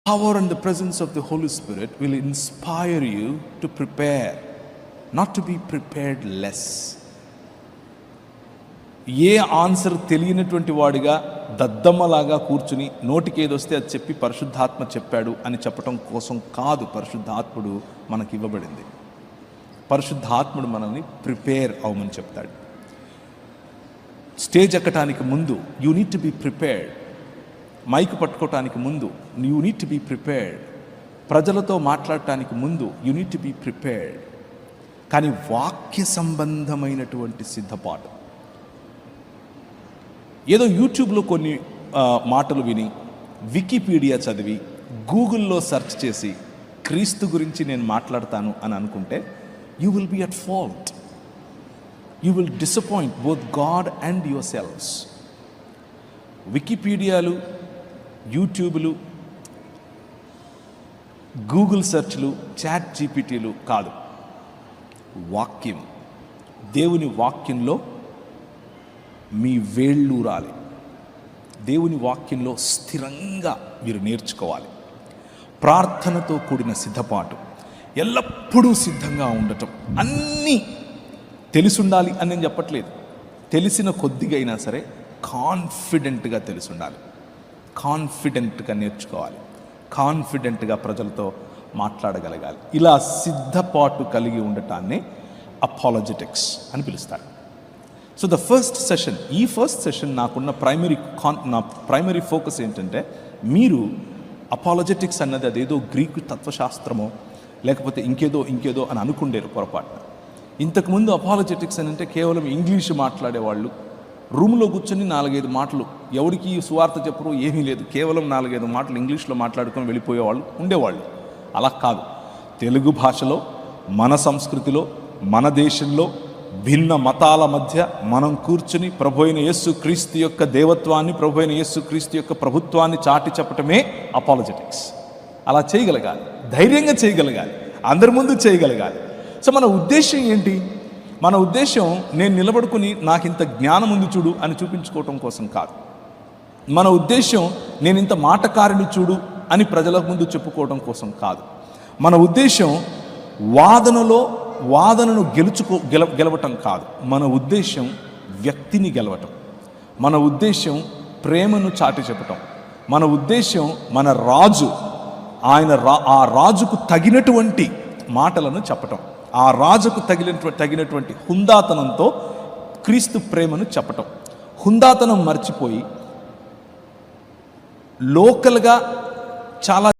power and the presence of the Holy Spirit will inspire you to prepare, not to be prepared less. A answer తెలియనటువంటి వాడిగా దద్దమ్మలాగా కూర్చుని నోటికి ఏదొస్తే అది చెప్పి పరిశుద్ధాత్మ చెప్పాడు అని చెప్పటం కోసం కాదు పరిశుద్ధాత్ముడు మనకి ఇవ్వబడింది. పరిశుద్ధాత్ముడు మనల్ని ప్రిపేర్ అవ్వమని చెప్తాడు. స్టేజ్ ఎక్కటానికి ముందు you need to be prepared. Mic పట్టుకోవటానికి ముందు you need to be prepared. ప్రజలతో మాట్లాడటానికి ముందు you need to be prepared. కానీ వాక్య సంబంధమైనటువంటి సిద్ధపాటు, ఏదో యూట్యూబ్లో కొన్ని మాటలు విని, వికీపీడియా చదివి, గూగుల్లో సెర్చ్ చేసి క్రీస్తు గురించి నేను మాట్లాడతాను అని అనుకుంటే you will be at fault. You will disappoint both God and yourselves. వికీపీడియాలు, యూట్యూబ్లు, గూగుల్ సెర్చ్లు, చాట్ జీపీటీలు కాదు. వాక్యం, దేవుని వాక్యంలో మీ వేళ్ళూరాలి. దేవుని వాక్యంలో స్థిరంగా మీరు నేర్చుకోవాలి. ప్రార్థనతో కూడిన సిద్ధపాటు, ఎల్లప్పుడూ సిద్ధంగా ఉండటం. అన్నీ తెలిసుండాలి అని నేను చెప్పట్లేదు. తెలిసిన కొద్దిగా అయినా సరే కాన్ఫిడెంట్గా తెలిసుండాలి. కాన్ఫిడెంట్గా నేర్చుకోవాలి. కాన్ఫిడెంట్గా ప్రజలతో మాట్లాడగలగాలి. ఇలా సిద్ధపాటు కలిగి ఉండటాన్ని అపాలజెటిక్స్ అని పిలుస్తారు. సో ద ఫస్ట్ సెషన్, ఈ ఫస్ట్ సెషన్ నాకున్న ప్రైమరీ ఫోకస్ ఏంటంటే, మీరు అపాలజెటిక్స్ అన్నది అదేదో గ్రీకు తత్వశాస్త్రమో లేకపోతే ఇంకేదో అని అనుకుండేరు పొరపాటున. ఇంతకుముందు అపాలజెటిక్స్ అని అంటే కేవలం ఇంగ్లీష్ మాట్లాడేవాళ్ళు, రూమ్లో కూర్చొని 4-5 మాటలు, ఎవరికి సువార్త చెప్పరు, ఏమీ లేదు, కేవలం 4-5 మాటలు ఇంగ్లీష్లో మాట్లాడుకొని వెళ్ళిపోయేవాళ్ళు ఉండేవాళ్ళు. అలా కాదు. తెలుగు భాషలో, మన సంస్కృతిలో, మన దేశంలో, భిన్న మతాల మధ్య మనం కూర్చుని ప్రభు అయిన యేసు క్రీస్తు యొక్క దేవత్వాన్ని, ప్రభు అయిన యేసు క్రీస్తు యొక్క ప్రభుత్వాన్ని చాటి చెప్పటమే అపాలజెటిక్స్. అలా చేయగలగాలి, ధైర్యంగా చేయగలగాలి, అందరి ముందు చేయగలగాలి. సో మన ఉద్దేశం ఏంటి? మన ఉద్దేశం నేను నిలబడుకుని నాకు ఇంత జ్ఞానం ఉంది చూడు అని చూపించుకోవటం కోసం కాదు. మన ఉద్దేశం నేను ఇంత మాటకారిని చూడు అని ప్రజల ముందు చెప్పుకోవడం కోసం కాదు. మన ఉద్దేశం వాదనను గెలవటం కాదు. మన ఉద్దేశం వ్యక్తిని గెలవటం. మన ఉద్దేశం ప్రేమను చాటి చెప్పటం. మన ఉద్దేశం మన రాజు, ఆ రాజుకు తగినటువంటి మాటలను చెప్పటం. ఆ రాజుకు తగినటువంటి హుందాతనంతో క్రీస్తు ప్రేమను చెప్పటం. హుందాతనం మర్చిపోయి లోకల్గా చాలా